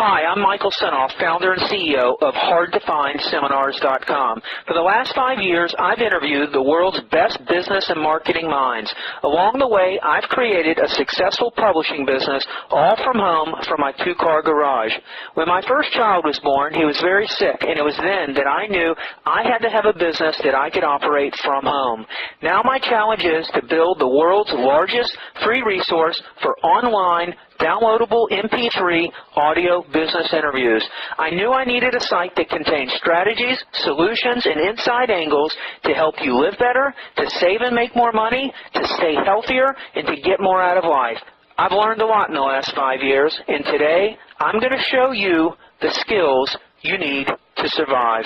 Hi, I'm Michael Senoff, founder and CEO of HardToFindSeminars.com. For the last 5 years, I've interviewed the world's best business and marketing minds. Along the way, I've created a successful publishing business, all from home from my two-car garage. When my first child was born, he was very sick, and it was then that I knew I had to have a business that I could operate from home. Now my challenge is to build the world's largest free resource for online, downloadable MP3 audio business interviews. I knew I needed a site that contained strategies, solutions, and inside angles to help you live better, to save and make more money, to stay healthier, and to get more out of life. I've learned a lot in the last 5 years, and today I'm going to show you the skills you need to survive.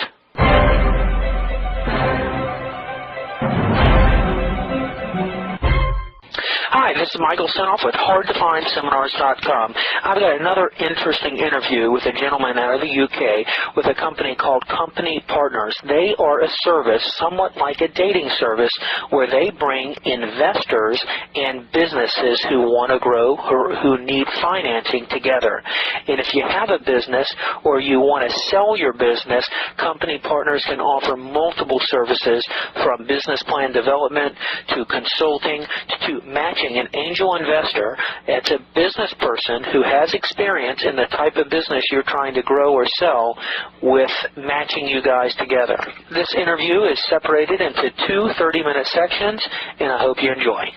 Hi, this is Michael Senoff with HardToFindSeminars.com. I've got another interesting interview with a gentleman out of the UK with a company called Company Partners. They are a service, somewhat like a dating service, where they bring investors and businesses who want to grow, who need financing together. And if you have a business or you want to sell your business, Company Partners can offer multiple services from business plan development to consulting to matching an angel investor. It's a business person who has experience in the type of business you're trying to grow or sell with matching you guys together. This interview is separated into two 30-minute sections, and I hope you enjoy.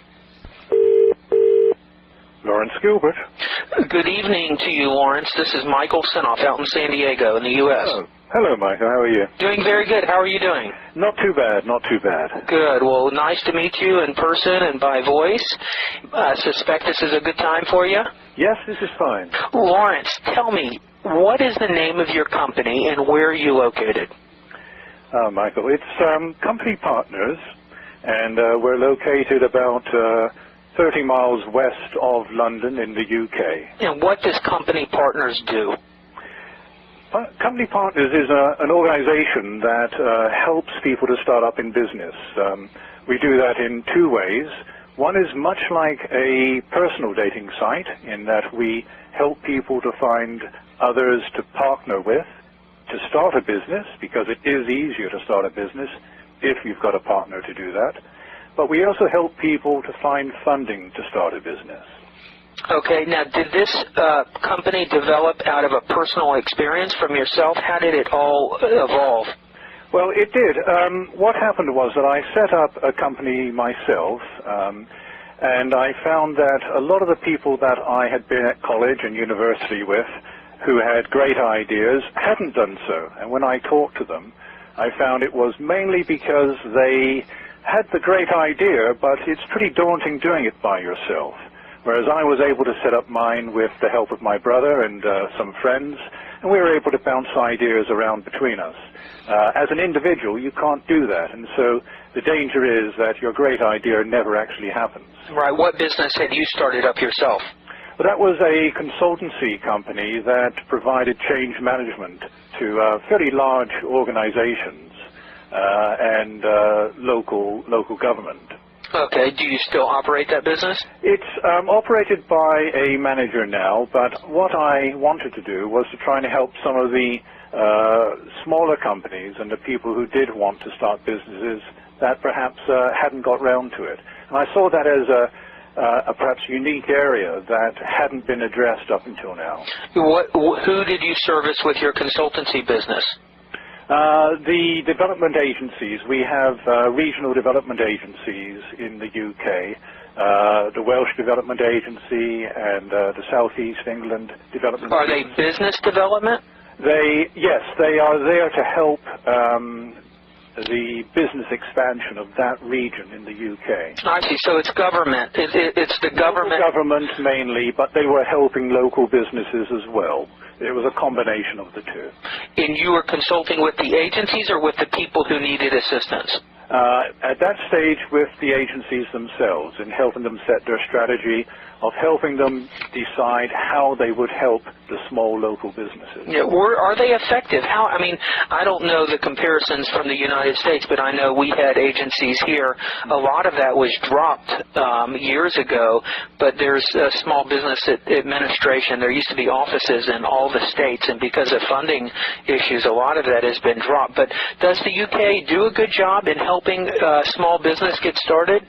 Lawrence Gilbert. Good evening to you, Lawrence. This is Michael Senoff out in San Diego in the U.S. Oh. Hello, Michael. How are you? Doing very good. How are you doing? Not too bad, not too bad. Good. Well, nice to meet you in person and by voice. I suspect this is a good time for you? Yes, this is fine. Lawrence, tell me, what is the name of your company and where are you located? Michael, it's Company Partners, and we're located about 30 miles west of London in the UK. And what does Company Partners do? Company Partners is an organization that helps people to start up in business. We do that in two ways. One is much like a personal dating site in that we help people to find others to partner with to start a business, because it is easier to start a business if you've got a partner to do that. But we also help people to find funding to start a business. Okay, now did this company develop out of a personal experience from yourself? How did it all evolve? Well, it did. What happened was that I set up a company myself, and I found that a lot of the people that I had been at college and university with who had great ideas hadn't done so. And when I talked to them, I found it was mainly because they had the great idea, but it's pretty daunting doing it by yourself. Whereas I was able to set up mine with the help of my brother and some friends, and we were able to bounce ideas around between us. As an individual, you can't do that, and so the danger is that your great idea never actually happens. Right. What business had you started up yourself? Well, that was a consultancy company that provided change management to fairly large organizations and local government. Okay. Do you still operate that business? It's operated by a manager now, but what I wanted to do was to try and help some of the smaller companies and the people who did want to start businesses that perhaps hadn't got round to it. And I saw that as a perhaps unique area that hadn't been addressed up until now. Who did you service with your consultancy business? The development agencies. We have regional development agencies in the UK, the Welsh Development Agency and the South East England Development Are Agency. they business development? Yes, they are there to help the business expansion of that region in the UK. I see. So it's government. It's the government. Local government mainly, but they were helping local businesses as well. It was a combination of the two. And you were consulting with the agencies or with the people who needed assistance? At that stage with the agencies themselves, in helping them set their strategy of helping them decide how they would help the small local businesses. Yeah, are they effective? I mean, I don't know the comparisons from the United States, but I know we had agencies here. A lot of that was dropped years ago, but there's a small business administration. There used to be offices in all the states, and because of funding issues, a lot of that has been dropped. But does the UK do a good job in helping small business get started?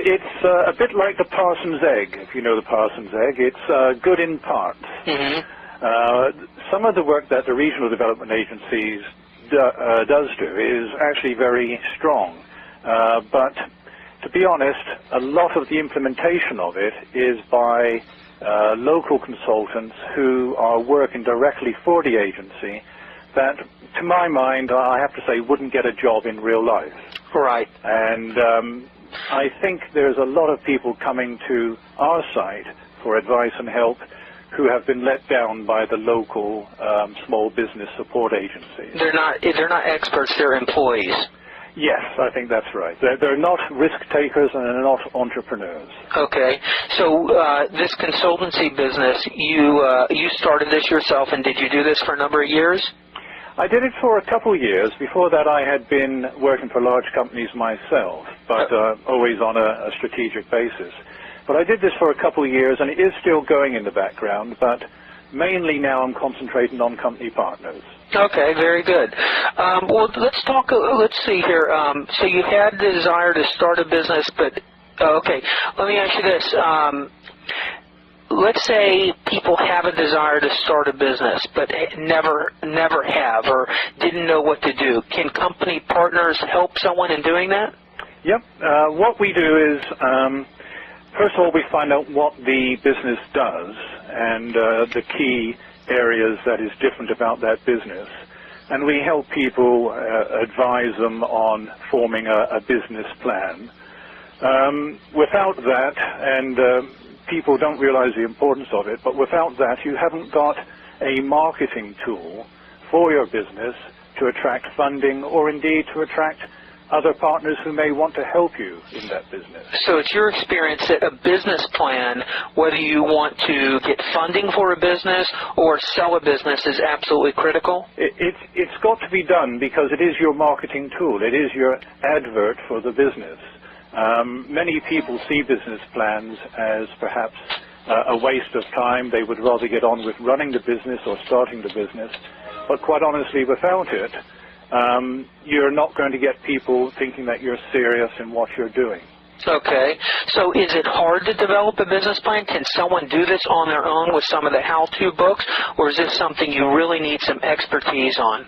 It's a bit like the Parson's egg, if you know the Parson's egg. It's good in parts. Mm-hmm. Some of the work that the regional development agencies does do is actually very strong. But to be honest, a lot of the implementation of it is by local consultants who are working directly for the agency that, to my mind, I have to say, wouldn't get a job in real life. Right. And I think there's a lot of people coming to our site for advice and help who have been let down by the local small business support agencies. They're not experts, they're employees. Yes, I think that's right. They're not risk takers and they're not entrepreneurs. Okay. So this consultancy business, you started this yourself, and did you do this for a number of years? I did it for a couple of years. Before that, I had been working for large companies myself, but always on a strategic basis. But I did this for a couple of years, and it is still going in the background, but mainly now I'm concentrating on company partners. Okay, very good. Well, let's see here. So you had the desire to start a business, but, okay, let me ask you this. Let's say people have a desire to start a business, but never have or didn't know what to do. Can company partners help someone in doing that? Yep. What we do is, first of all, we find out what the business does and the key areas that is different about that business. And we help people advise them on forming a business plan. Without that, and people don't realize the importance of it, but without that, you haven't got a marketing tool for your business to attract funding or indeed to attract other partners who may want to help you in that business. So it's your experience that a business plan, whether you want to get funding for a business or sell a business, is absolutely critical? It's got to be done because it is your marketing tool. It is your advert for the business. Many people see business plans as perhaps a waste of time. They would rather get on with running the business or starting the business. But quite honestly, without it, you're not going to get people thinking that you're serious in what you're doing. Okay. So is it hard to develop a business plan? Can someone do this on their own with some of the how-to books, or is this something you really need some expertise on?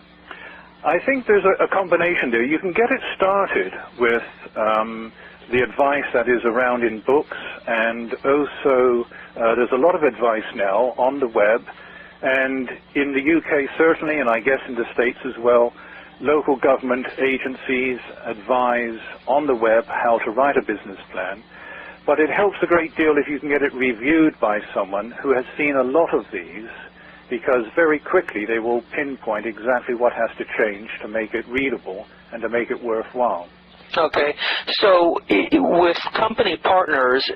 I think there's a combination there. You can get it started with the advice that is around in books, and also there's a lot of advice now on the web, and in the UK certainly, and I guess in the States as well, local government agencies advise on the web how to write a business plan. But it helps a great deal if you can get it reviewed by someone who has seen a lot of these, because very quickly they will pinpoint exactly what has to change to make it readable and to make it worthwhile. Okay, so with company partners,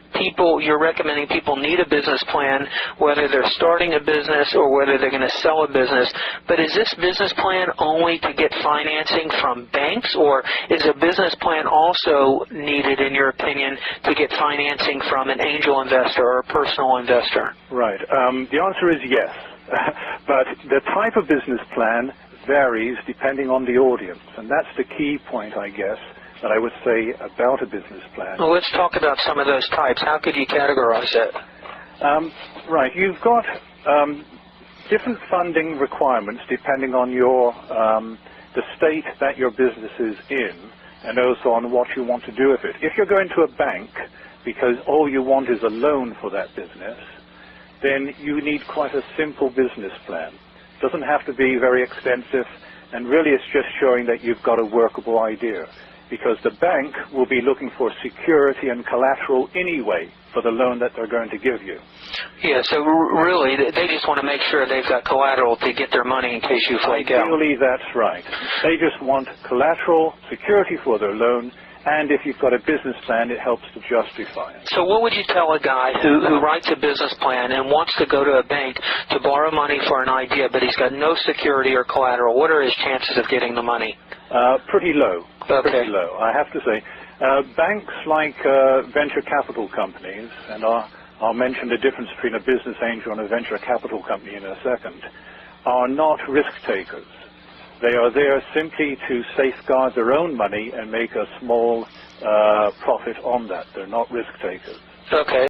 you're recommending people need a business plan, whether they're starting a business or whether they're going to sell a business. But is this business plan only to get financing from banks, or is a business plan also needed, in your opinion, to get financing from an angel investor or a personal investor? Right. The answer is yes. But the type of business plan varies depending on the audience, and that's the key point, I guess, that I would say about a business plan. Well, let's talk about some of those types. How could you categorize it? Right. You've got different funding requirements depending on the state that your business is in, and also on what you want to do with it. If you're going to a bank because all you want is a loan for that business, then you need quite a simple business plan. It doesn't have to be very extensive, and really it's just showing that you've got a workable idea, because the bank will be looking for security and collateral anyway for the loan that they're going to give you. Yeah, so really they just want to make sure they've got collateral to get their money in case you flake out. Really, that's right. They just want collateral, security for their loan, and if you've got a business plan, it helps to justify it. So what would you tell a guy who writes a business plan and wants to go to a bank to borrow money for an idea, but he's got no security or collateral? What are his chances of getting the money? Pretty low. Okay. Pretty low, I have to say. Banks like venture capital companies, and I'll mention the difference between a business angel and a venture capital company in a second, are not risk takers. They are there simply to safeguard their own money and make a small profit on that. They're not risk takers. Okay.